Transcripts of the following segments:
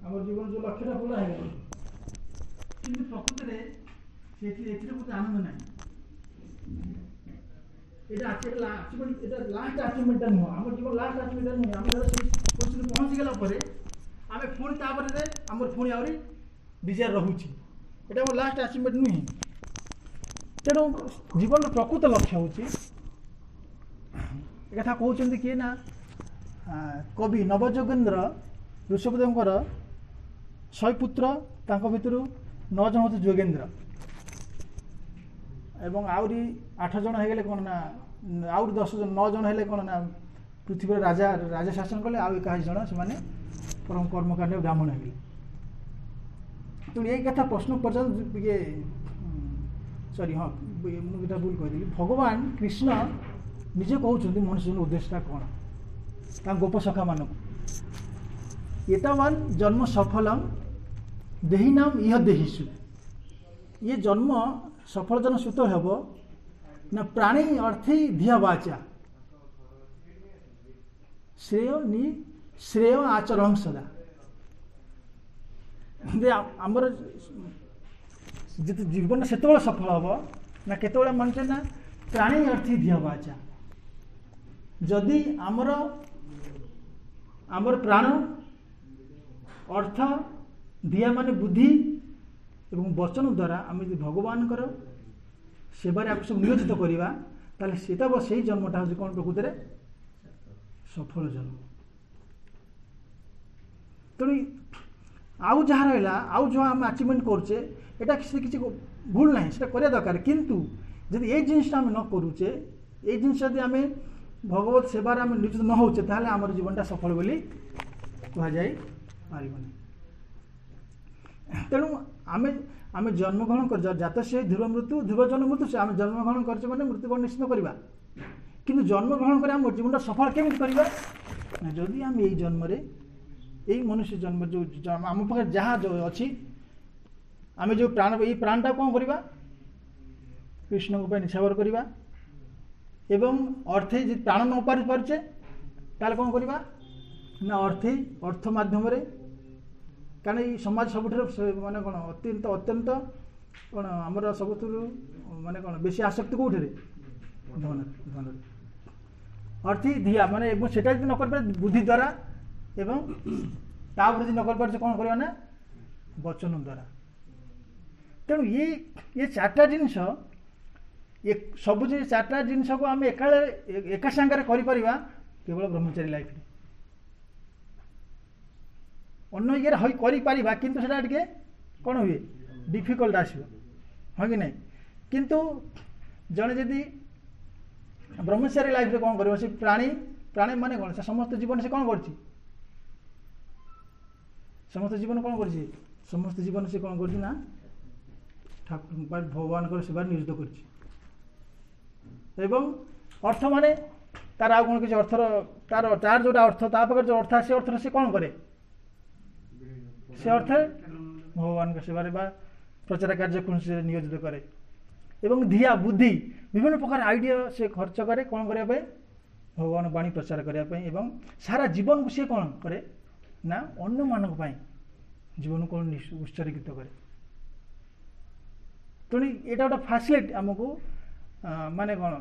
आम जीवन जो लक्ष्य पूरा है कि प्रकृति में आनंद ना लास्ट अचिवमेंट नुह आम जीवन लास्ट अचिवमेंट नुहे आम परिस्थिति पहुँची गला आम पुणी आम पुणी आहरी डिजायर रोचे यहाँ लास्ट अचिवमेंट नुहे तेणु जीवन प्रकृत लक्ष्य हूँ कथा कहते किए ना कवि नवजोगेन्द्र ऋषभदेवर 100 पुत्र भितर 9 जन हूँ जोगेन्द्र एवं आहरी 8 जन हो गले कौन ना आउट 10 जन 9 जन है कौन ना पृथ्वी राजा राजा शासन कले आउ 21 जन से परम कर्मकांड ब्राह्मण हो तो यही कथा प्रश्न पर्यटन ये सॉरी हाँ मुझे भूल कही भगवान कृष्ण निजे कहते मनुष्य उद्देश्यटा कौन गोप सखा मानक एतावान जन्म सफलम देही नाम इह देहीसु ये जन्म सफल जन सुत हेब ना प्राणी अर्थी धिया वाचा श्रेय आचरण सदा आमर जीवन से सफल हम ना केतबेले मानते ना प्राणी अर्थी धिया वाचा जदि आमर आमर प्राण अर्थ धिया माने बुद्धि एवं वचन द्वारा आम भगवान सेवार आप सब नियोजित करवा ताले सेटा से जन्मटा हूँ कौन प्रकृत में सफल जन्म तेणु आउ जहाँ रहा आउ जो आम अचिवमेंट करुचे यहाँ किसी भूल ना से करा दरकार किंतु जब ये जिनसा आम न करुचे ये जिन आम भगवत सेवार आम नियोजित न होचे ताहले आमर जीवनटा सफल बोली कहुई पारबनी तेणु आम आम जन्मग्रहण कर जात से ध्रुव मृत्यु ध्रुव जन्म मृत्यु से आम जन्मग्रहण कर मृत्युवरण निश्चित करवा कि जन्मग्रहण कर आम जीवन सफल केमी करवा जदि आम यही जन्म यही मनुष्य जन्म जो आम पाखे जहाँ जो अच्छी आम जो प्राण ये प्राणटा कौन करवा कृष्ण को निछावर करवा एवं अर्थे जी प्राण न पारि पारे ताले कौन करवा ना अर्थे अर्थ माध्यम कारण ये समाज सब माने कौन अत्यंत अत्यंत कौन आमर सब माने कौन बेसी आसक्ति कौटे धन धन अर्थी धिया माने सेटा न कर बुद्धि द्वारा एवं तापर न कर कौन करवा ना वचन द्वारा तेणु ये चार्टा जिनस सब चार्टा जिनस को आम एका सांगे केवल ब्रह्मचारी लाइफ अन्न ये कर किंतु सेटा टिके कौन हुए डिफिकल्ट आसो हाँ कि नहीं किंतु जड़े जदि ब्रह्मचारी लाइफ रे कौन कर प्राणी प्राणी माने कौन से समस्त जीवन से कौन कर समस्त जीवन कौन कर समस्त जीवन से कौन कर ठाकुर भगवान सेवा नियोजित कर अर्थ माने तार आ कौन किसी अर्थर तार तार जोटा अर्थ तापर जो अर्थ से अर्थ से कौन करे से अर्थ भगवान सेवारे प्रचार कार्य कौन से नियोजित करे एवं धिया बुद्धि विभिन्न प्रकार आइडिया से खर्च करे कौन करने भगवान वाणी प्रचार करने एवं सारा जीवन को सी कौन करे ना अन्य मानक जीवन को उत्सर्गित करे तेणु यहाँ गोटे फैसिलिटी आमको माने कौन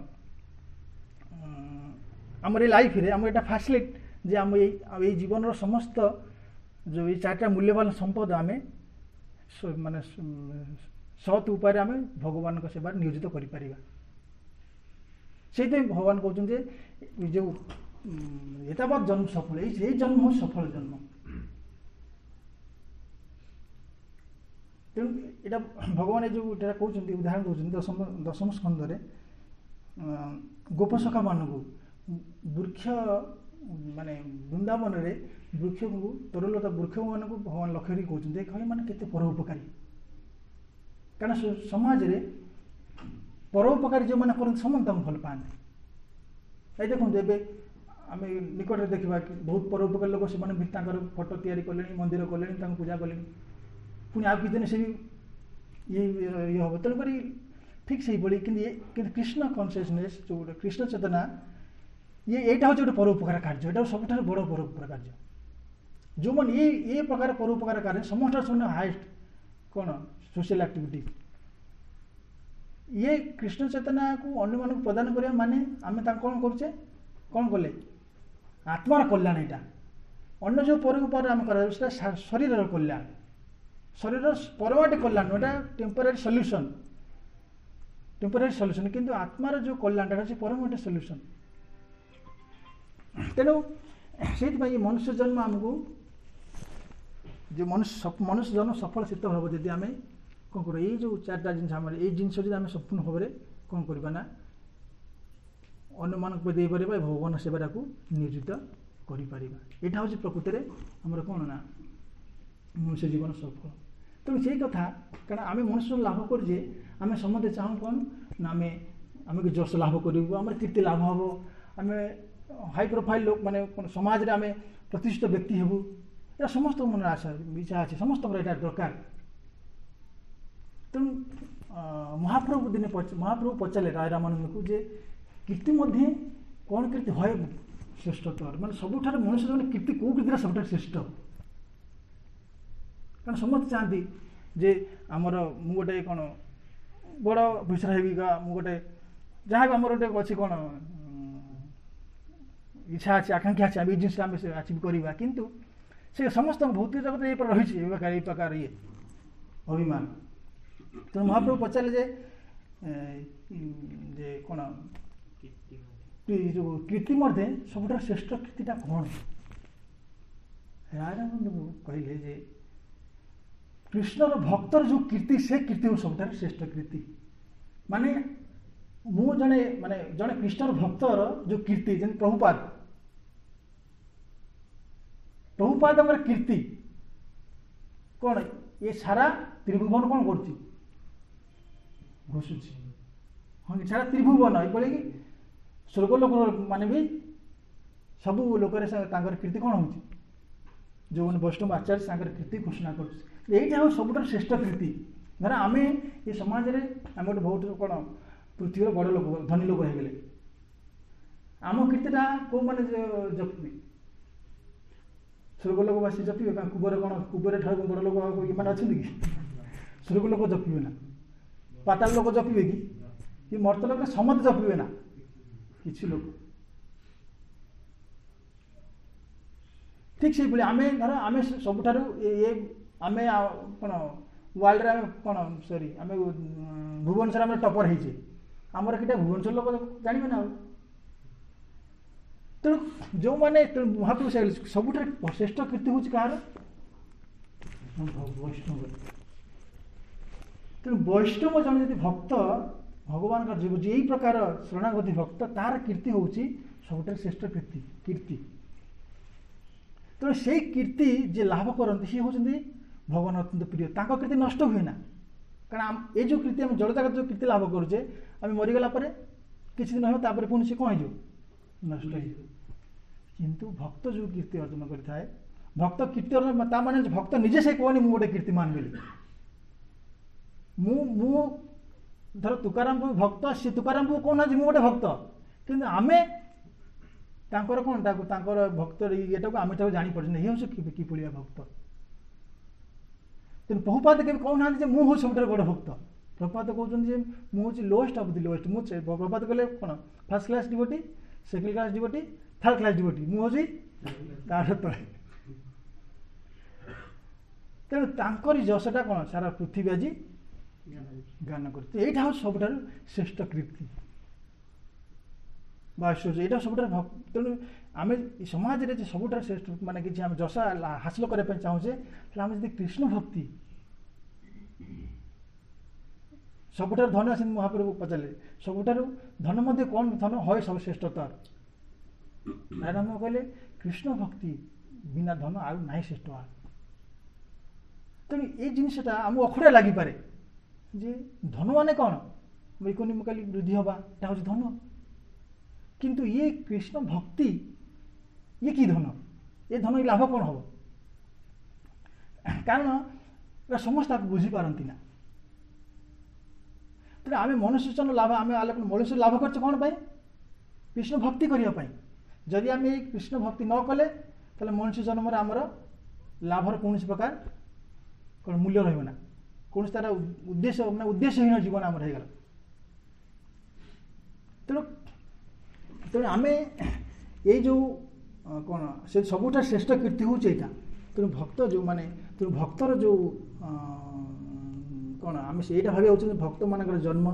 आम लाइफ रे आम यहाँ फैसिलिटी जे आम ये जीवन समस्त जो ये चार्टा मूल्यवान संपद आम माने सत उपाय आम भगवान सेवा नियोजित कर भगवान कहते जो एतावत जन्म सफल ये जन्म हो सफल जन्म तेणु यहाँ भगवान जो कहते उदाहरण कहते दशम स्कंद गोपसखा मान वृक्ष माने वृंदावन रे वृक्ष को तरुलता वृक्ष मान भगवान लक्ष्य कहते कहे मैंने केते परोपकारी कारण समाज रे परोपकारी जो मैंने कर समस्त भल पाते ये देखो आम निकट में देखा कि बहुत परोपकारी लोक से फोटो तैयारी कले मंदिर कले पूजा कले पुणी आ किसी से भी ये हम तेणुक ठीक से भाई कि कृष्ण कन्सियसनेस जो कृष्ण चेतना ये यहाँ हूँ गोटे परोपकार कार्य यहाँ सब बड़ परोपकार कार्य ଯେଉଁମାନେ ଏ ପ୍ରକାର ପରୋପକାର କାର୍ଯ୍ୟ ସମସ୍ତଠାରୁ ସେମାନେ ହାଏଷ୍ଟ କ'ଣ ସୋସିଆଲ ଆକ୍ଟିଭିଟି। ଇଏ କୃଷ୍ଣ ଚେତନାକୁ ଅନ୍ୟମାନଙ୍କୁ ପ୍ରଦାନ କରିବା ମାନେ ଆମେ ତାଙ୍କୁ କ'ଣ କରୁଛେ, କ'ଣ କଲେ, ଆତ୍ମାର କଲ୍ୟାଣ। ଏଇଟା ଅନ୍ୟ ଯେଉଁ ପରୋପକାର ଆମେ କରାଯାଉଛି ସେଟା ଶରୀରର କଲ୍ୟାଣ, ଶରୀରର ପରମାଟି କଲ୍ୟାଣ, ଏଇଟା ଟେମ୍ପୋରାରୀ ସଲ୍ୟୁସନ୍, କିନ୍ତୁ ଆତ୍ମାର ଯେଉଁ କଲ୍ୟାଣଟା ଅଛି ପରମାଟି ସଲ୍ୟୁସନ୍। ତେଣୁ ସେଇଥିପାଇଁ ମନୁଷ୍ୟ ଜନ୍ମ ଆମକୁ ଯେ ମନୁଷ୍ୟ ଜନ୍ମ ସଫଳ ସିଦ୍ଧ ହେବ ଯଦି ଆମେ କ'ଣ କରିବା, ଏଇ ଯେଉଁ ଚାରିଟା ଜିନିଷ ଆମର ଏଇ ଜିନିଷ ଯଦି ଆମେ ସମ୍ପୂର୍ଣ୍ଣ ଭାବରେ କ'ଣ କରିବା ନା ଅନ୍ୟମାନଙ୍କୁ ଦେଇପାରିବା, ଭଗବାନ ସେବାଟାକୁ ନିୟୋଜିତ କରିପାରିବା। ଏଇଟା ହେଉଛି ପ୍ରକୃତରେ ଆମର କ'ଣ ନା ମନୁଷ୍ୟ ଜୀବନ ସଫଳ। ତେଣୁ ସେଇ କଥା, କାରଣ ଆମେ ମନୁଷ୍ୟ ଲାଭ କରୁଛେ, ଆମେ ସମସ୍ତେ ଚାହୁଁ କ'ଣ ନା ଆମେ ଯଶ ଲାଭ କରିବୁ, ଆମର କୀର୍ତ୍ତି ଲାଭ ହେବ, ଆମେ ହାଇ ପ୍ରୋଫାଇଲ୍ ଲୋକ ମାନେ କ'ଣ ସମାଜରେ ଆମେ ପ୍ରତିଷ୍ଠିତ ବ୍ୟକ୍ତି ହେବୁ, ଏଇଟା ସମସ୍ତଙ୍କ ମନରେ ଇଚ୍ଛା ଅଛି, ସମସ୍ତଙ୍କର ଏଇଟା ଦରକାର। ତେଣୁ ମହାପ୍ରଭୁ ଦିନେ ମହାପ୍ରଭୁ ପଚାରିଲେ ରାୟ ରାମାନନ୍ଦଙ୍କୁ ଯେ କୀର୍ତ୍ତି ମଧ୍ୟ କ'ଣ କୀର୍ତ୍ତି ହଏ ଶ୍ରେଷ୍ଠତର, ମାନେ ସବୁଠାରୁ ମଣିଷ ଜଣେ କୀର୍ତ୍ତି କେଉଁ କୀର୍ତ୍ତିଟା ସବୁଠାରୁ ଶ୍ରେଷ୍ଠ। କାରଣ ସମସ୍ତେ ଚାହାନ୍ତି ଯେ ଆମର ମୁଁ ଗୋଟେ କ'ଣ ବଡ଼ ଅଫିସର ହେବି, ମୁଁ ଗୋଟେ ଯାହା ବି ଆମର ଗୋଟେ ଅଛି କ'ଣ ଇଚ୍ଛା ଅଛି, ଆକାଂକ୍ଷା ଅଛି, ଆମେ ଏଇ ଜିନିଷ ଆମେ ଆଚିଭ୍ କରିବା, କିନ୍ତୁ ସେ ସମସ୍ତଙ୍କ ଭୌତିକ ଜଗତରେ ଏଇ ରହିଛି ଏଇ ପ୍ରକାର ଇଏ ଅଭିମାନ। ତେଣୁ ମହାପ୍ରଭୁ ପଚାରିଲେ ଯେ କ'ଣ ଯେଉଁ କୀର୍ତ୍ତି ମଧ୍ୟରେ ସବୁଠାରୁ ଶ୍ରେଷ୍ଠ କୀର୍ତ୍ତିଟା କ'ଣ? ରାଧାନନ୍ଦ କହିଲେ ଯେ କୃଷ୍ଣର ଭକ୍ତର ଯେଉଁ କୀର୍ତ୍ତି, ସେ କୀର୍ତ୍ତି ହେଉଛି ସବୁଠାରୁ ଶ୍ରେଷ୍ଠ କୀର୍ତ୍ତି। ମାନେ ମୁଁ ଜଣେ କୃଷ୍ଣର ଭକ୍ତର ଯେଉଁ କୀର୍ତ୍ତି, ଯେମିତି ପ୍ରଭୁପାଦଙ୍କର କୀର୍ତ୍ତି କ'ଣ, ଏ ସାରା ତ୍ରିଭୁବନ କ'ଣ କରୁଛି, ଘୋଷୁଛି। ହଁ, ସାରା ତ୍ରିଭୁବନ ଏଭଳି କି ସ୍ୱର୍ଗ ଲୋକ ମାନେ ବି ସବୁ ଲୋକରେ ତାଙ୍କର କୀର୍ତ୍ତି କ'ଣ ହେଉଛି, ଯେଉଁମାନେ ବୈଷ୍ଣବ ଆଚାର୍ଯ୍ୟ ତାଙ୍କର କୀର୍ତ୍ତି ଘୋଷଣା କରୁଛି। ଏଇଟା ହେଉଛି ସବୁଠାରୁ ଶ୍ରେଷ୍ଠ କୀର୍ତ୍ତି। ଧର ଆମେ ଏ ସମାଜରେ ଆମେ ଗୋଟେ ବହୁତ କ'ଣ ପୃଥିବୀର ବଡ଼ ଲୋକ, ଧନୀ ଲୋକ ହେଇଗଲେ, ଆମ କୀର୍ତ୍ତିଟା କେଉଁମାନେ ଜପିବେ? ସ୍ୱର୍ଗ ଲୋକ ବାସି ଜପିବେ? କୁବରେ ଠାରୁ ବଡ଼ ଲୋକ ଏମାନେ ଅଛନ୍ତି କି? ସ୍ୱର୍ଗ ଲୋକ ଜପିବେ ନା, ପାତାଳ ଲୋକ ଜପିବେ କି ମର୍ତ୍ତ ଲୋକ ସମସ୍ତେ ଜପିବେ ନା, କିଛି ଲୋକ। ଠିକ୍ ସେଇଭଳି ଆମେ ସବୁଠାରୁ ଆମେ କ'ଣ ୱାର୍ଲଡରେ ଆମେ କ'ଣ ଆମେ ଭୁବନେଶ୍ୱର ଆମେ ଟପର ହେଇଛେ, ଆମର କିଟା ଭୁବନେଶ୍ୱର ଲୋକ ଜାଣିବେ ନା ଆଉ। ତେଣୁ ଯେଉଁମାନେ ମହାପ୍ରଭୁ ସବୁଠାରୁ ଶ୍ରେଷ୍ଠ କୀର୍ତ୍ତି ହେଉଛି କାହାର? ବୈଷ୍ଣବ। ତେଣୁ ବୈଷ୍ଣବ ଜଣେ ଯଦି ଭକ୍ତ ଭଗବାନଙ୍କର ଯେ ଏଇ ପ୍ରକାର ଶରଣାଗତି ଭକ୍ତ, ତାର କୀର୍ତ୍ତି ହେଉଛି ସବୁଠାରୁ ଶ୍ରେଷ୍ଠ କୀର୍ତ୍ତି। ତେଣୁ ସେଇ କୀର୍ତ୍ତି ଯେ ଲାଭ କରନ୍ତି ସେ ହେଉଛନ୍ତି ଭଗବାନ ଅତ୍ୟନ୍ତ ପ୍ରିୟ, ତାଙ୍କ କୀର୍ତ୍ତି ନଷ୍ଟ ହୁଏ ନା। କାରଣ ଏ ଯେଉଁ କୀର୍ତ୍ତି ଆମେ ଜଳଜାଗତ ଯେଉଁ କୀର୍ତ୍ତି ଲାଭ କରୁଛେ, ଆମେ ମରିଗଲା ପରେ କିଛି ଦିନ ହେବ, ତାପରେ ପୁଣି ସେ କ'ଣ ହେଇଯିବ, ନଷ୍ଟ ହେଇଯିବ। କିନ୍ତୁ ଭକ୍ତ ଯେଉଁ କୀର୍ତ୍ତି ଅର୍ଜନ କରିଥାଏ, ଭକ୍ତ କୀର୍ତ୍ତି ଅର୍ଜନ ତା ମାନେ ଭକ୍ତ ନିଜେ ସେ କହନି ମୁଁ ଗୋଟେ କୀର୍ତ୍ତିମାନ ବୋଲି। ମୁଁ ଧର ତୁକାରାମ ବାବୁ ଭକ୍ତ, ସେ ତୁକାରାମ ବାବୁ କହୁନାହାନ୍ତି ମୁଁ ଗୋଟେ ଭକ୍ତ, କିନ୍ତୁ ଆମେ ତାଙ୍କର କ'ଣ ତାଙ୍କର ଭକ୍ତର ଇଏଟାକୁ ଆମେ ତାକୁ ଜାଣିପାରୁଛୁ, ଇଏ ହେଉଛି କିଭଳିଆ ଭକ୍ତ। ତେଣୁ ପ୍ରଭୁପାଦ କେବେ କହୁନାହାନ୍ତି ଯେ ମୁଁ ହେଉଛି ସବୁଠାରୁ ବଡ଼ ଭକ୍ତ। ପ୍ରଭୁପାଦ କହୁଛନ୍ତି ଯେ ମୁଁ ହେଉଛି ଲୋଏଷ୍ଟ ଅଫ୍ ଦି ଲୋଏଷ୍ଟ। ପ୍ରଭୁପାଦ କହିଲେ କ'ଣ, first class devotee, second class devotee, third class devotee, ମୁଁ ହେଉଛି ତାର ତଳେ। ତେଣୁ ତାଙ୍କରି ଯଶଟା କ'ଣ ସାରା ପୃଥିବୀ ଆଜି ଗାନ କରୁଛି। ଏଇଟା ହେଉଛି ସବୁଠାରୁ ଶ୍ରେଷ୍ଠ କୀର୍ତ୍ତି ବା ଐଶ୍ୱର୍ଯ୍ୟ, ଏଇଟା ସବୁଠାରୁ ତେଣୁ ଆମେ ସମାଜରେ ଯେ ସବୁଠାରୁ ଶ୍ରେଷ୍ଠ ମାନେ କିଛି ଆମେ ଯଶ ହାସଲ କରିବା ପାଇଁ ଚାହୁଁଛେ, ତାହେଲେ ଆମେ ଯଦି କୃଷ୍ଣ ଭକ୍ତି ସବୁଠାରୁ ଧନ, ଆସି ମହାପ୍ରଭୁ ପଚାରିଲେ ସବୁଠାରୁ ଧନ ମଧ୍ୟ କ'ଣ ଧନ ହଏ ସବୁ ଶ୍ରେଷ୍ଠତର? ନାରାୟଣ କହିଲେ କୃଷ୍ଣ ଭକ୍ତି ବିନା ଧନ ଆଉ ନାହିଁ ଶ୍ରେଷ୍ଠ। ତେଣୁ ଏଇ ଜିନିଷଟା ଆମକୁ ଅଖୁଡ଼ା ଲାଗିପାରେ ଯେ ଧନ ମାନେ କ'ଣ, ଇକୋନୋମିକାଲି ବୃଦ୍ଧି ହେବା, ଏଟା ହେଉଛି ଧନ। କିନ୍ତୁ ଇଏ କୃଷ୍ଣ ଭକ୍ତି, ଇଏ କି ଧନ? ଏ ଧନ ଲାଭ କ'ଣ ହେବ? କାରଣ ଏଟା ସମସ୍ତେ ତାକୁ ବୁଝିପାରନ୍ତି ନା। ତେଣୁ ଆମେ ମନୁଷ୍ୟ ଲାଭ, ଆମେ ମନୁଷ୍ୟ ଲାଭ କରୁଛେ କ'ଣ ପାଇଁ? କୃଷ୍ଣ ଭକ୍ତି କରିବା ପାଇଁ। ଯଦି ଆମେ ଏଇ କୃଷ୍ଣ ଭକ୍ତି ନ କଲେ, ତାହେଲେ ମନୁଷ୍ୟ ଜନ୍ମରେ ଆମର लाभर कौन प्रकार कौन मूल्य रहा कौन तार उद्देश्य मैं उद्देश्यहीन जीवन आम हो गला तेणु तेणु आम ये जो कौन से सबुठ श्रेष्ठ कीर्ति हूँ यहाँ तेणु भक्त जो माने तेणु भक्तर जो कौन आम से भावी भक्त मान जन्म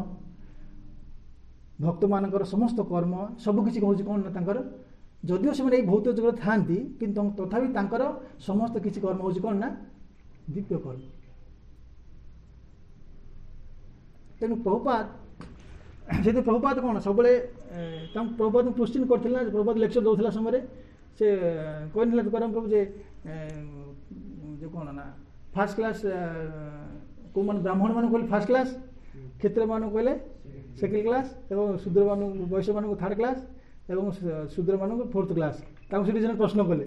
भक्त मान समस्त कर्म सबकि हूँ कौन ना जदिव से भौत जगत था कि तथापि समस्त किसी कर्म हूँ कौन ना दिव्य कर्म तेणु प्रभुपाद से प्रभुपाद कौन सब प्रभुपाद क्वेश्चन करथिला प्रभुपाद लेक्चर दौला समय से कहला तुकाराम प्रभु जे जो कौन ना फास्ट क्लास को मान ब्राह्मण मान कहले फास्ट क्लास क्षत्रिय मान कहले सेकेंड क्लास एवं शूद्र मान वैश्य मान थर्ड क्लास एवं शूद्र मान फोर्थ क्लास से प्रश्न कले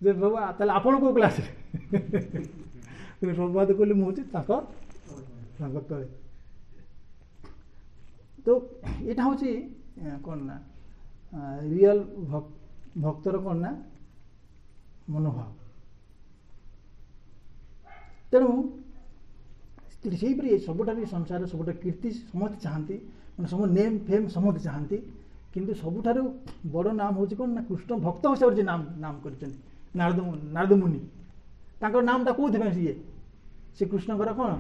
जे प्रभु ताले आपण को क्लास प्रभुपाद कहले मुझे तले तो यहाँ हूँ कौन ना रियल भक्तर कौन ना मनोभाव तेणु से सबुठ संसार सबुठ कीर्ति समस्त चाहती मैं सब नेम फेम समस्त चाहती किंतु सबुठार बड़ नाम हूँ कौन ना कृष्ण भक्त हिसाब से नाम नाम कर नारद मुनि तांकर नामटा कौन सी कृष्णकर कौन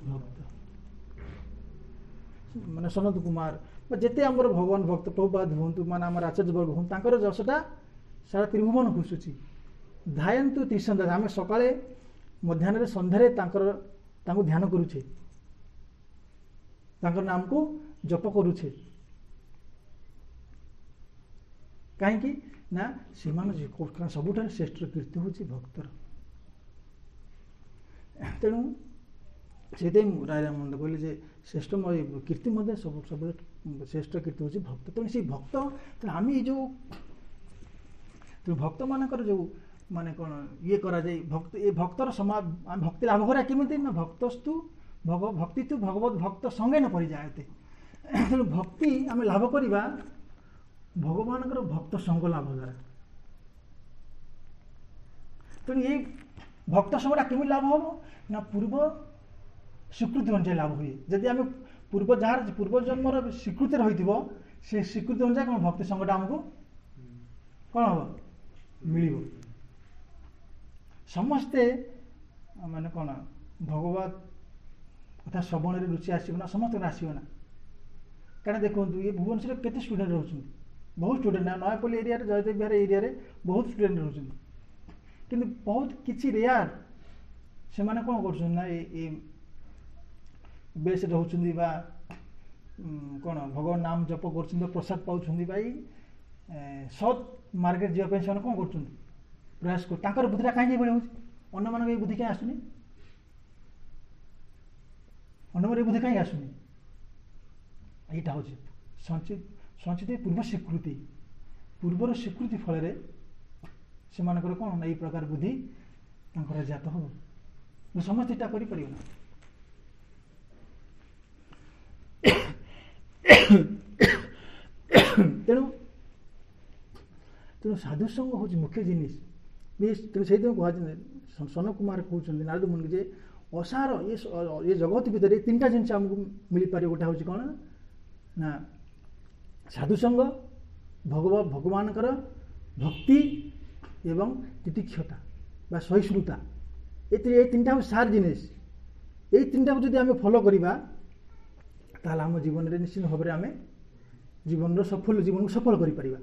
भक्त माने सनत कुमार जिते आमर भगवान भक्त प्रभुपाद हूँ माने आम आचार्य वर्ग हूँ तांकर जशटा सारा त्रिभुवन घुषुची ध्यायन्तु त्रिसंध्या आम सकाळे मध्याह्न संध्यारे ध्यान करुछे तांकर नाम को जप करुछे कहीं ना से सबुठार श्रेष्ठ कीर्ति हूँ भक्तर तेणु से राजा रामानंद कहले जे श्रेष्ठ कीर्ति मध्य सब सब श्रेष्ठ कीर्ति हूँ भक्त तेणु से भक्त आम जो भक्त मानकर जो माने कौन ये करा जाए भक्त ये भक्तर समाज भक्ति लाभ करा केमी ना भक्तस्तु भक्ति तु भगवत भक्त संगे न पड़ जाते तेणु भक्ति आम लाभ करवा भगवान भक्त संग लाभ द्वारा तेणु ये भक्त संगटा केमी लाभ हम ना पूर्व स्वीकृति अनुसार लाभ हुए जदि आम पूर्व जार पूर्व जन्मर स्वीकृति रही से स्वीकृति अनुसार कौन भक्ति संगटा आमको कौन हम मिल समस्ते माने कौन भगवत कथा श्रवण रुचि आसना समस्त आसना क्या देखो ये भुवनेश्वर के स्टूडेंट रोच बहुत स्टूडेंट नयापल्ली एरिया जयदेव विहार एरिया बहुत स्टूडेंट रोच कि बहुत किसी रेयर से मैंने कौन कर बेस रोच कौन भगवान नाम जप कर प्रसाद पाँच सत मार्केट जावाई से कौन कर प्रयास कर बुद्धिटा कहीं भाई होने मान बुद्धि कहीं आसुनी अन्य बुद्धि कहीं आसुनी यहाँ हूँ संचित पूर्व स्वीकृति फल से कौन ना ये प्रकार बुद्धि जात हो समस्त यहाँ कर तेणु तेणु साधुसंग हूँ मुख्य जिनिस तेणु से कह सन कुमार कहते नारद मुनि जे असार ये जगत भितर तीन जिन आमको मिल पारे गोटे हूँ कौन ना साधुसंग भगवान भक्ति एवं तितिक्षता बा सहिष्णुता ये तीन हूँ सार जिनिस ये तीन को जब आम फॉलो करवा ताला आम जीवन में निश्चित भाव में आम जीवन जीवन को सफल कर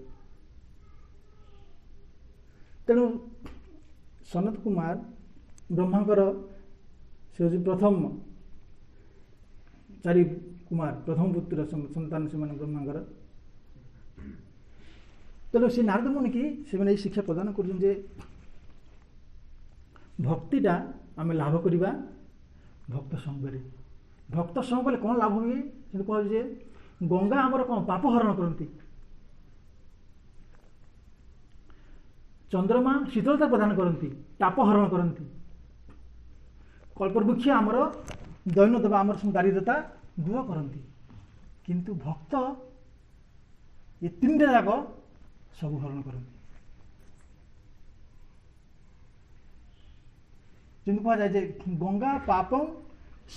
तेणु सनत कुमार ब्रह्मांकर से प्रथम चारि कुमार प्रथम पुत्र संतान से ब्रह्मांकर तेणु से नारद मुनि की से शिक्षा प्रदान कर भक्तिटा आम लाभ करवा भक्त संगे भक्त संग कले कौन लाभ हुए कहे गंगा आमर कौन पाप हरण करती चंद्रमा शीतलता प्रदान करती ताप हरण करती कल्पवृक्ष आमर दैन देवा आमर दारिद्रता दूर करती किंतु भक्त ये तीन जाक सब हरण करती ଯେମିତି କୁହାଯାଏ ଯେ ଗଙ୍ଗା ପାପଂ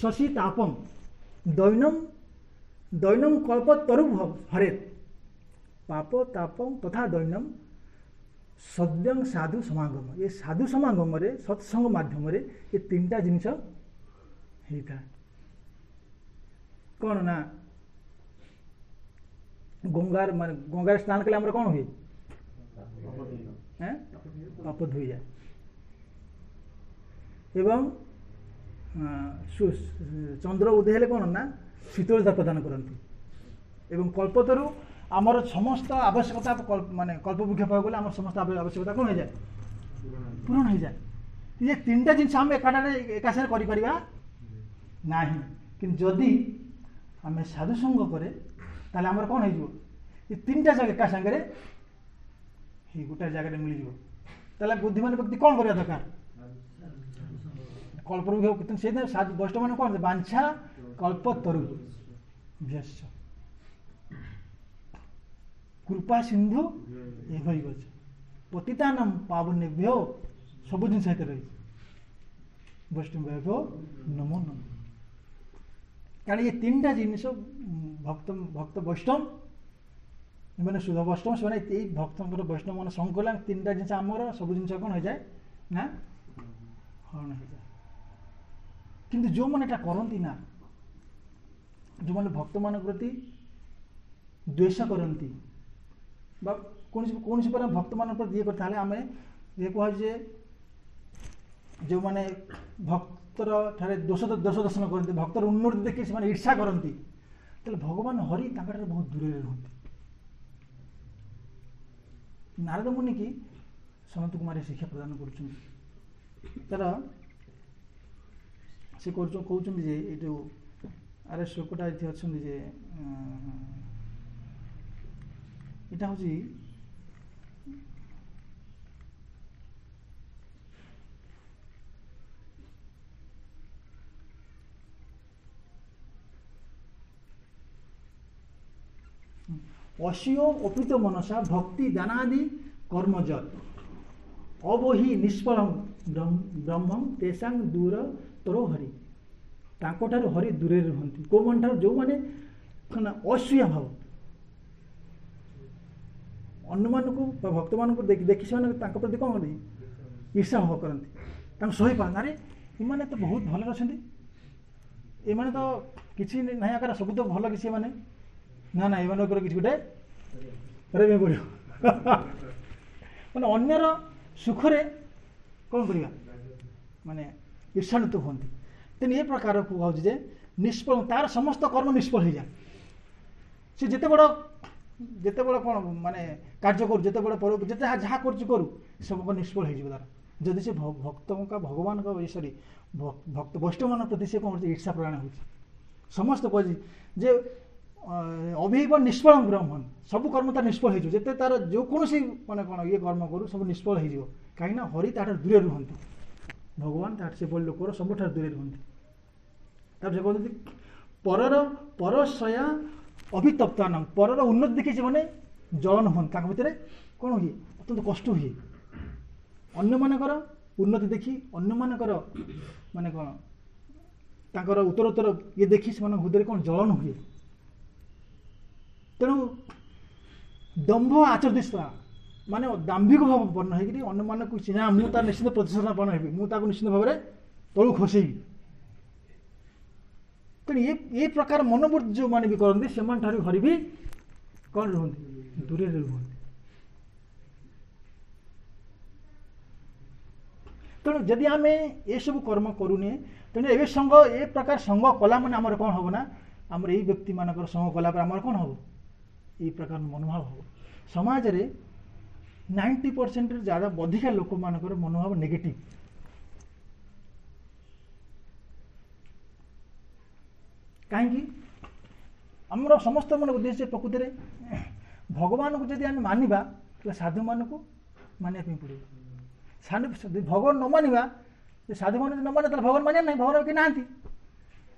ଶଶୀ ତାପଂ ଦୈନମ କଳ୍ପ ତରୁ ହରେତ୍ ପାପ ତାପଂ ତଥା ଦୈନମ ସଦ୍ୟଂ ସାଧୁ ସମାଗମ। ଏ ସାଧୁ ସମାଗମରେ ସତ୍ସଙ୍ଗ ମାଧ୍ୟମରେ ଏ ତିନିଟା ଜିନିଷ ହେଇଥାଏ। କ'ଣ ନା ଗଙ୍ଗାରେ ସ୍ନାନ କଲେ ଆମର କ'ଣ ହୁଏ? ପାପ ଧୋଇଯାଏ। ଏବଂ ଚନ୍ଦ୍ର ଉଦୟ ହେଲେ କ'ଣ ନା ଶୀତଳତା ପ୍ରଦାନ କରନ୍ତି। ଏବଂ କଳ୍ପତରୁ ଆମର ସମସ୍ତ ଆବଶ୍ୟକତା କଳ୍ପବୃକ୍ଷ ପାଇବାକୁ ଗଲେ ଆମର ସମସ୍ତ ଆବଶ୍ୟକତା କ'ଣ ହେଇଯାଏ? ପୂରଣ ହେଇଯାଏ। ଏ ତିନିଟା ଜିନିଷ ଆମେ ଏକା ସାଙ୍ଗରେ କରିପାରିବା ନାହିଁ। କିନ୍ତୁ ଯଦି ଆମେ ସାଧୁସଙ୍ଗ କରେ ତାହେଲେ ଆମର କ'ଣ ହେଇଯିବ? ଏ ତିନିଟା ଜାଗା ଏକା ସାଙ୍ଗରେ ଗୋଟାଏ ଜାଗାରେ ମିଳିଯିବ। ତାହେଲେ ବୁଦ୍ଧିମାନ ବ୍ୟକ୍ତି କ'ଣ କରିବା ଦରକାର? କଳ୍ପବୃକ୍ଷ ସେଇଥିପାଇଁ ବୈଷ୍ଣବମାନେ କ'ଣ ବାଞ୍ଛା କଳ୍ପତରୁ ଭ୍ୟସ୍ୟ କୃପା ସିନ୍ଧୁ ଏଭଳି ଗଛ ପତିତାନାମ ପାବନେଭ୍ୟ ସବୁ ଜିନିଷ ଏତେ ରହିଛି। ବୈଷ୍ଣବ ନମୋ ନମ। କାରଣ ଏ ତିନିଟା ଜିନିଷ ଭକ୍ତ ବୈଷ୍ଣବ ମାନେ ଶୁଦ୍ଧ ବୈଷ୍ଣବ ସେମାନେ ଏଇ ଭକ୍ତଙ୍କର ବୈଷ୍ଣବ ମାନେ ସଙ୍ଗ କଲେ ତିନିଟା ଜିନିଷ ଆମର ସବୁ ଜିନିଷ କ'ଣ ହେଇଯାଏ ନା ହରଣ ହେଇଯାଏ। କିନ୍ତୁ ଯେଉଁମାନେ ଏଟା କରନ୍ତି ନା, ଯେଉଁମାନେ ଭକ୍ତମାନଙ୍କ ପ୍ରତି ଦ୍ୱେଷ କରନ୍ତି ବା କୌଣସି ପରେ ଭକ୍ତମାନଙ୍କ ପ୍ରତି ଇଏ କରି, ତାହେଲେ ଆମେ ଇଏ କୁହାଯାଏ ଯେ ଯେଉଁମାନେ ଭକ୍ତର ଠାରେ ଦୋଷ ଦର୍ଶନ କରନ୍ତି, ଭକ୍ତର ଉନ୍ନତି ଦେଖି ସେମାନେ ଈର୍ଷା କରନ୍ତି, ତାହେଲେ ଭଗବାନ ହରି ତାଙ୍କଠାରେ ବହୁତ ଦୂରରେ ରୁହନ୍ତି। ନାରଦ ମୁନି କି ସନତ କୁମାର ଶିକ୍ଷା ପ୍ରଦାନ କରୁଛନ୍ତି। ତାର ସେ କହୁଛନ୍ତି ଯେ ଏଇ ଯେଉଁ ଆରେ ଶ୍ଲୋକଟା ଏଠି ଅଛନ୍ତି ଯେ ଏଇଟା ହେଉଛି ଅସିଓ ଅପୃତ ମନସା ଭକ୍ତି ଦାନାଦି କର୍ମଜତ ଅବହି ନିଷ୍ଫଳଂ ବ୍ରହ୍ମଂ ତେସାଂ ଦୂର ତରୋ ହରି। ତାଙ୍କଠାରୁ ହରି ଦୂରରେ ରୁହନ୍ତି। କେଉଁମାନଠାରୁ? ଯେଉଁମାନେ ଅସୂୟା ଭାବ ଅନ୍ୟମାନଙ୍କୁ ବା ଭକ୍ତମାନଙ୍କୁ ଦେଖି ସେମାନେ ତାଙ୍କ ପ୍ରତି କ'ଣ କରନ୍ତି? ଈର୍ଷା ଭାବ କରନ୍ତି। ତାଙ୍କୁ ସହିପାରନ୍ତି। ଆରେ ଏମାନେ ତ ବହୁତ ଭଲରେ ଅଛନ୍ତି, ଏମାନେ ତ କିଛି ନାହିଁ ଆକାର ସବୁ ତ ଭଲ କିଛି ଏମାନେ ନା ଏମାନଙ୍କର କିଛି ଗୋଟେ କରିବାକୁ ପଡ଼ିବ। ମାନେ ଅନ୍ୟର ସୁଖରେ କ'ଣ କରିବା? ମାନେ ଈର୍ଷାନ୍ୱିତ ହୁଅନ୍ତି। ତେଣୁ ଏ ପ୍ରକାର କୁହାଉଛି ଯେ ନିଷ୍ଫଳ, ତାର ସମସ୍ତ କର୍ମ ନିଷ୍ଫଳ ହେଇଯାଏ। ସେ ଯେତେ ବଡ଼ କ'ଣ ମାନେ କାର୍ଯ୍ୟ କରୁ, ଯେତେ ଯାହା କରୁଛି କରୁ, ସବୁ ନିଷ୍ଫଳ ହେଇଯିବ ତାର। ଯଦି ସେ ଭଗବାନଙ୍କ ଭକ୍ତ ବୈଷ୍ଣବମାନଙ୍କ ପ୍ରତି ସେ କ'ଣ କରୁଛି? ଈର୍ଷା ପ୍ରଦାନ ହେଉଛି। ସମସ୍ତ କହୁଛି ଯେ ଅଭିବ ନିଷ୍ଫଳ ବ୍ରହ୍ମନ୍, ସବୁ କର୍ମ ତାର ନିଷ୍ଫଳ ହେଇଯିବ। ଯେତେ ତାର ଯେକୌଣସି ମାନେ କ'ଣ ଇଏ କର୍ମ କରୁ ସବୁ ନିଷ୍ଫଳ ହେଇଯିବ। କାହିଁକିନା ହରି ତାଠାରୁ ଦୂରରେ ରୁହନ୍ତି। ଭଗବାନ ତାର ସେଭଳି ଲୋକର ସବୁଠାରୁ ଦୂରରେ ରୁହନ୍ତି। ତାପରେ ସେ କହୁଛନ୍ତି ପରଶୟା ଅଭିତପ୍ତାନ, ପରର ଉନ୍ନତି ଦେଖି ସେମାନେ ଜଳନ ହୁଅନ୍ତି। ତାଙ୍କ ଭିତରେ କ'ଣ ହୁଏ? ଅତ୍ୟନ୍ତ କଷ୍ଟ ହୁଏ। ଅନ୍ୟମାନଙ୍କର ଉନ୍ନତି ଦେଖି, ଅନ୍ୟମାନଙ୍କର ମାନେ କ'ଣ ତାଙ୍କର ଉତ୍ତରୋତ୍ତର ଇଏ ଦେଖି ସେମାନଙ୍କ ହୃଦୟରେ କ'ଣ ଜଳନ ହୁଏ। ତେଣୁ ଦମ୍ଭ ଆଚରିସ୍ଥା ମାନେ ଦାମ୍ଭିକ ଭାବ ବର୍ଣ୍ଣ ହେଇକିରି ଅନ୍ୟମାନଙ୍କୁ ଚିହ୍ନା, ମୁଁ ତାର ନିଶ୍ଚିତ ପ୍ରତିଶୋଧପଣ ହେବି, ମୁଁ ତାକୁ ନିଶ୍ଚିତ ଭାବରେ ତଳୁ ଖସେଇବି। ତେଣୁ ଏ ପ୍ରକାର ମନୋବୃତ୍ତି ଯେଉଁମାନେ ବି କରନ୍ତି ସେମାନଠାରୁ ହରି ବି କ'ଣ ରୁହନ୍ତି? ଦୂରରେ ରୁହନ୍ତି। ତେଣୁ ଯଦି ଆମେ ଏସବୁ କର୍ମ କରୁନେ, ତେଣୁ ଏ ପ୍ରକାର ସଙ୍ଗ କଲା ମାନେ ଆମର କ'ଣ ହବ ନା, ଆମର ଏଇ ବ୍ୟକ୍ତିମାନଙ୍କର ସଙ୍ଗ କଲା ପରେ ଆମର କ'ଣ ହବ? ଏଇ ପ୍ରକାର ମନୋଭାବ ହବ। ସମାଜରେ 90%ରୁ ଅଧିକା ଲୋକମାନଙ୍କର ମନୋଭାବ ନେଗେଟିଭ। କାହିଁକି? ଆମର ସମସ୍ତ ଉଦ୍ଦେଶ୍ୟ ପ୍ରକୃତିରେ ଭଗବାନଙ୍କୁ ଯଦି ଆମେ ମାନିବା ତାହେଲେ ସାଧୁମାନଙ୍କୁ ମାନିବା ପାଇଁ ପଡ଼ିବ। ଭଗବାନ ନ ମାନିବା, ସାଧୁମାନେ ଯଦି ନ ମାନେ ତାହେଲେ ଭଗବାନ ମାନିବା ନାହିଁ। ଭଗବାନ କେହି ନାହାନ୍ତି।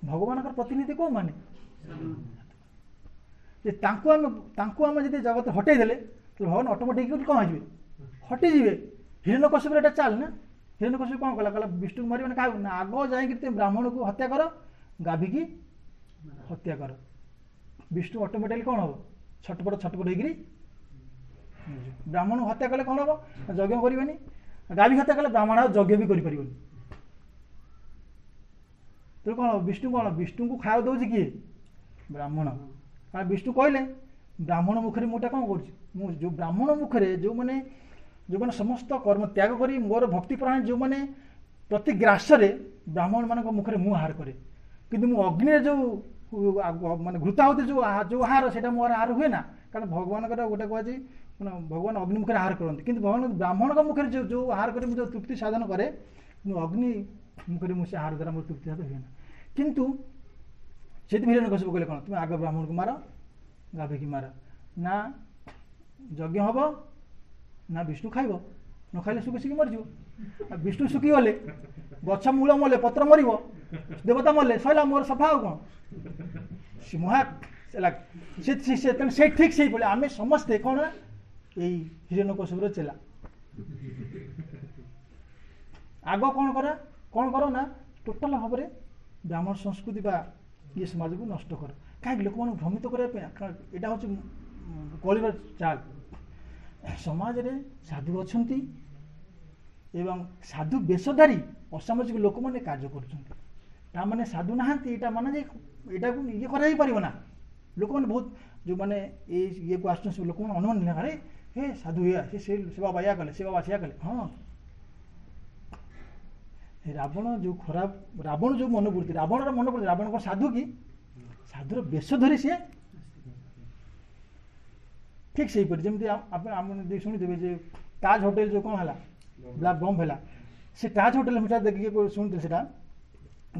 ଭଗବାନଙ୍କର ପ୍ରତିନିଧି କୋଉମାନେ? ଯେ ତାଙ୍କୁ ଆମେ ଯଦି ଜଗତ ହଟେଇ ଦେଲେ ତାହେଲେ ଭଗବାନ ଅଟୋମେଟିକ୍ କ'ଣ ହେଇଯିବେ? ହଟିଯିବେ। ହିରଣ୍ୟକଶ୍ୟପର ଏଟା ଚାଲ ନା, हिरण्यकशिपु कौन कला कहला विष्णु को मारिबा क्या ना आग जाए ब्राह्मण को हत्या कर गाभिकी हत्या कर विष्णु ऑटोमेटिकली कौन हम छटपट होगी ब्राह्मण हत्या कले कौन हम यज्ञ करनी गाभी हत्या कले ब्राह्मण यज्ञ भी कर तो कौन विष्णु को खाया दौर किए ब्राह्मण कारण विष्णु कहले ब्राह्मण मुखरे मुझे कौन कर जो ब्राह्मण मुखरे जो मैंने समस्त कर्म त्याग कर मोर भक्ति प्राण जो मैंने प्रति ग्रासरे ब्राह्मण मान मुखरे मु आहार करे किंतु मु अग्नि जो माने घृताहुति जो आहार से मोर आहार हुए ना कारण भगवान गोटे कहे भगवान अग्नि मुखरे आहार करते कि भगवान ब्राह्मण मुखरे जो आहार कर जो तृप्ति साधन करे अग्नि मुखरे मुझे आहार द्वारा मोर तृप्ति साधन हुए ना किंतु से हिरण्यकशिपु कहले कौन तुम आग ब्राह्मण को मार गाभी की मार ना यज्ञ हम ना विष्णु खाइब न खाइले सुखी सुखी मरज विष्णु सुखी गले गछ मूल मले पत्र मर देवता मले सैला मोर सफा हो कौन सिंहा से ठीक से बोले आम समस्ते कौन यही हिरण्यकशिपुर चेला आग कौन कर ना टोटाल भाव में ब्राह्मण संस्कृति बा ये समाज को नष्ट कर कहीं लोक मैं भ्रमित करने यहाँ हूँ कलिर चाल समाज रे साधु अच्छा एवं साधु बेशधारी असामाजिक लोक मैंने कार्य कर साधु नहांती माने यहाँ को ये करना लोक मैंने बहुत जो मैंने ये को आस लोक मैंने अनुमान अरे हे साधु से बाबा या कले से बाबा से कले हाँ रावण जो खराब रावण जो मनोवृत्ति रावण मनोवृत्ति रावण को साधु की साधुर बेश धरी सी ठीक से जमी आप शुणिथे जे ताज होटेल जो कौन है ब्लैक बम है से ताज होटेल मिठा देखिए शुणुते से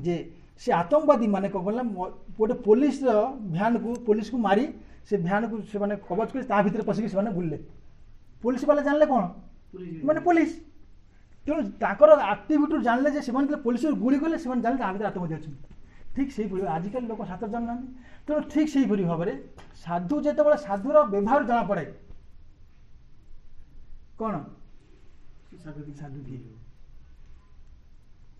जे से आतंकवादी माने कौन गोटे पुलिस भ्यान को पुलिस को मारी से भ्यान को से माने कवच कर भितर पशिक से बुलले पुलिस वाले जानले कौन माने पुलिस तेणु आक्टिविटी जानले जे पुलिस गुड़ी गले से जानले भितर आतंकवादी अच्छा ठीक से आजिकल लोक सात जाना तेणु ठीक से भाव में साधु जो साधुर व्यवहार जना पड़े कौन साधु किए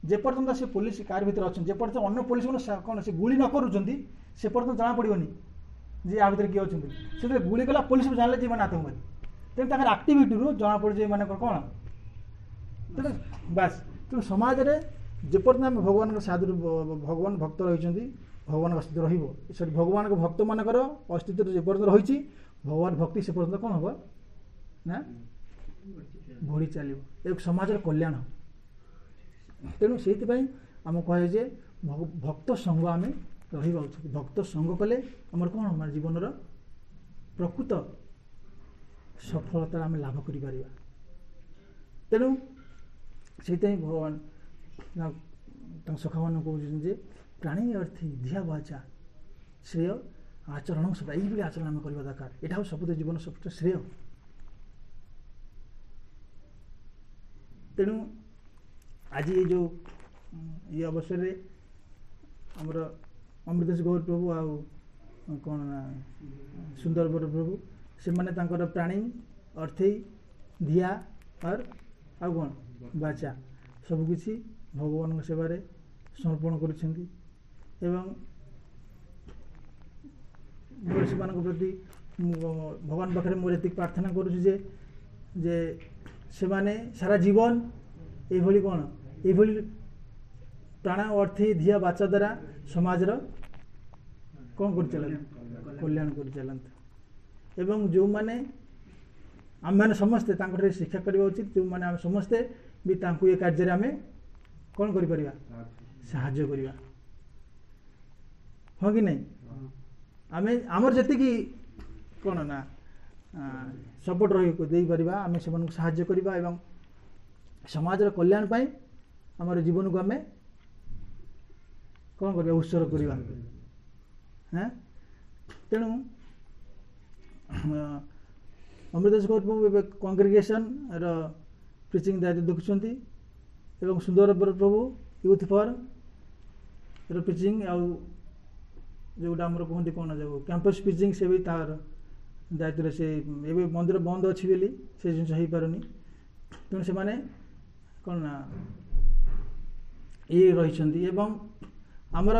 जेपर्यंत से पुलिस कार भीतर अच्छा जेपर्यंत अन्य पुलिस कौन से गुली न करुँच से पर्यंत जना पड़ोनी जे आ भीतर किए अच्छा से गुली गला पुलिस जानले जी मैंने आतंकवादी तेनाली आक्टिविटी जना पड़े मान कौन तेणु बास तेणु समाज में जेपर्यंत आम भगवान साधु भगवान भक्त रही भगवान अस्तित्व रही भगवान भक्त मानकर अस्तित्व जेपर्यंत रही भगवान भक्ति से पर्यंत कौन हम ना बढ़ी चलो एक समाज कल्याण हो तेणु से आम कहे जे भक्त संग आम रहा उचित भक्त संग कले आमर कौन हमारे जीवन प्रकृत सफलता आम लाभ कर तेणु से भगवान सखा मान कहते प्राणी अर्थी धिया वाचा श्रेय आचरण सदा ये आचरण आम करवा दरकार यहाँ सब जीवन सब श्रेय तेणु आज ये जो ये अवसर में आमर अमृतेश गौर प्रभु आ कौन ना सुंदर बर प्रभु से माने प्राणी अर्थी धिया और आ कौन बाचा सबकिछि भगवान सेवारे समर्पण करुछन्ति एवं से प्रति भगवान पाखे मोर एति प्रार्थना करुछु जे से माने सारा जीवन ये कौन ये प्राण अर्थी धिया बाचा द्वारा समाजर कौन कर चलते कल्याण कर चलते एवं जो माने आम मैंने समस्ते शिक्षा करवा उचित जो मैंने आम समस्ते भी ये कार्य आम कौन कर साहाय्य करवा हाँ कि नहीं आम आमर जी कौन ना सपोर्ट रही पार आम से साहाय्य करवा एवं समाजर कल्याण पाई आमर जीवन को आम कौन कर उत्सर्ग करवा हाँ तेणु अमृतेश गौर प्रभु कांग्रेगेशन प्रिचिंग दायित्व देखुंट एवं सुंदर प्रभु यूथ फॉर प्रिचिंग जोटा आम कहते कौन जो कैंपस प्रिचिंग से भी तार दायित्व से मंदिर बंद अच्छी बोली से जिन हो पारनी तेणु से कौन ना ये रही एवं आमर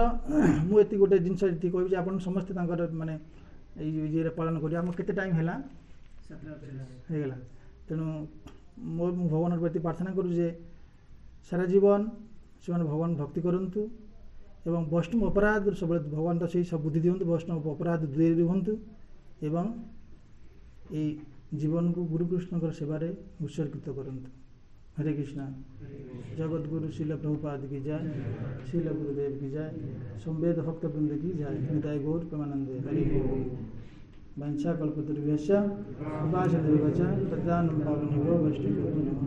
मुझे गोटे जिनस कह आप समस्ते माने ये पालन करिए आम केते टाइम है तेणु मो भगवान प्रति प्रार्थना करूँ जे सारा जीवन से भगवान भक्ति करंतु एवं वैष्णव अपराध सब भगवान तो से सब बुद्धि दिंतु वैष्णव अपराध दूरे रुहतु एवं ये जीवन को गुरुकृष्ण सेवारे उत्सर्गित करंतु। हरे कृष्णा। जगत गुरु श्रील प्रभुपाद की जय, श्रील गुरुदेव की जय, संवेद भक्त वृंद की जय, निताय गौर प्रेमानंदे हरि बोल। वंशा कल्पतरुभ्यश्च कृपा सिन्धुभ्यश्च पतितानां पावनेभ्यो वैष्णवेभ्यो नमः।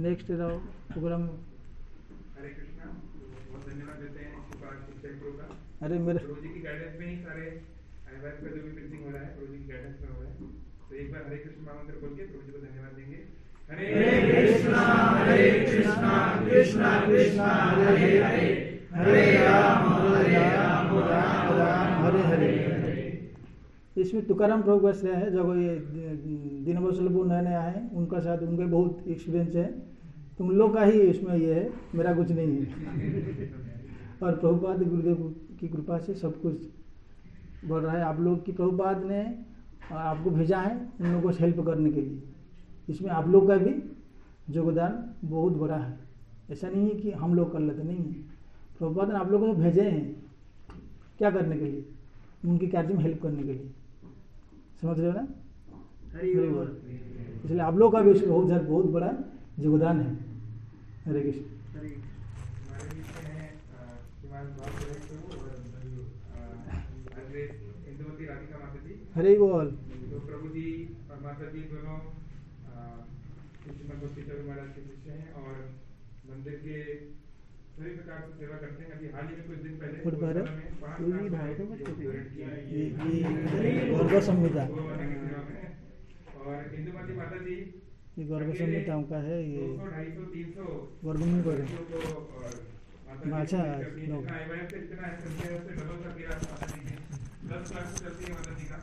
Next program. हरे कृष्णा। बहुत धन्यवाद देते हैं शिक्षकों का। अरे मेरे प्रभु जी की गाइडेंस में ही सारे वेब पे जो भी प्रिंटिंग हो रहा है प्रभु जी की गाइडेंस में हो रहा है। तो एक बार हरे कृष्ण महामंत्र बोल के प्रभु जी को धन्यवाद देंगे। हरे कृष्णा कृष्णा कृष्णा हरे हरे, हरे राम राम राम हरे हरे। इसमें तुकाराम प्रभु का श्रेय है। जब ये दीनबंधु वो नए नए आए उनका साथ उनके बहुत एक्सपीरियंस है। तुम लोग का ही इसमें ये है, मेरा कुछ नहीं है। और प्रभुपाद गुरुदेव की कृपा से सब कुछ बढ़ रहा है। आप लोग की प्रभुपाद ने आपको भेजा है उन लोगों को हेल्प करने के लिए। इसमें आप लोग का भी योगदान बहुत बड़ा है। ऐसा नहीं है कि हम लोग कर लेते, नहीं। प्रभुपाद ने आप लोगों को भेजे हैं क्या करने के लिए, उनके कार्य में हेल्प करने के लिए। समझ रहे हो ना? हरि बोल। इसलिए आप लोग का भी इसमें बहुत बड़ा योगदान है। हरे कृष्ण। हमारे बीच में है श्रीमान भाव और इंदुमती राधिका माता जी। हरे बोल। तो प्रभु जी और माता जी दोनों श्रीमद भक्ति महाराज के शिष्य हैं और मंदिर के सभी प्रकार से सेवा करते हैं। अभी हाल ही में कुछ दिन पहले गर्भ संहिता और इंदुमती माता जी ये गर्भ संहिता का है। ये 200, 250, 300 गर्भ में करे अच्छा इतना डबल कर दिया माता जी ने। 10 लाख से चलती है माता जी का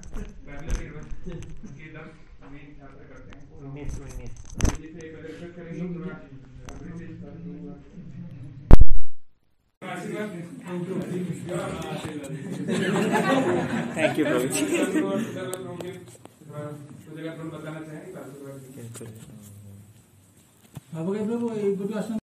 पैरेलल यूनिवर्स उनके 10 हमें यात्रा करते हैं। जिसे रिक्वेस्ट करेंगे थोड़ा थैंक यू प्रभु जी। बताना चाहेंगे प्रभु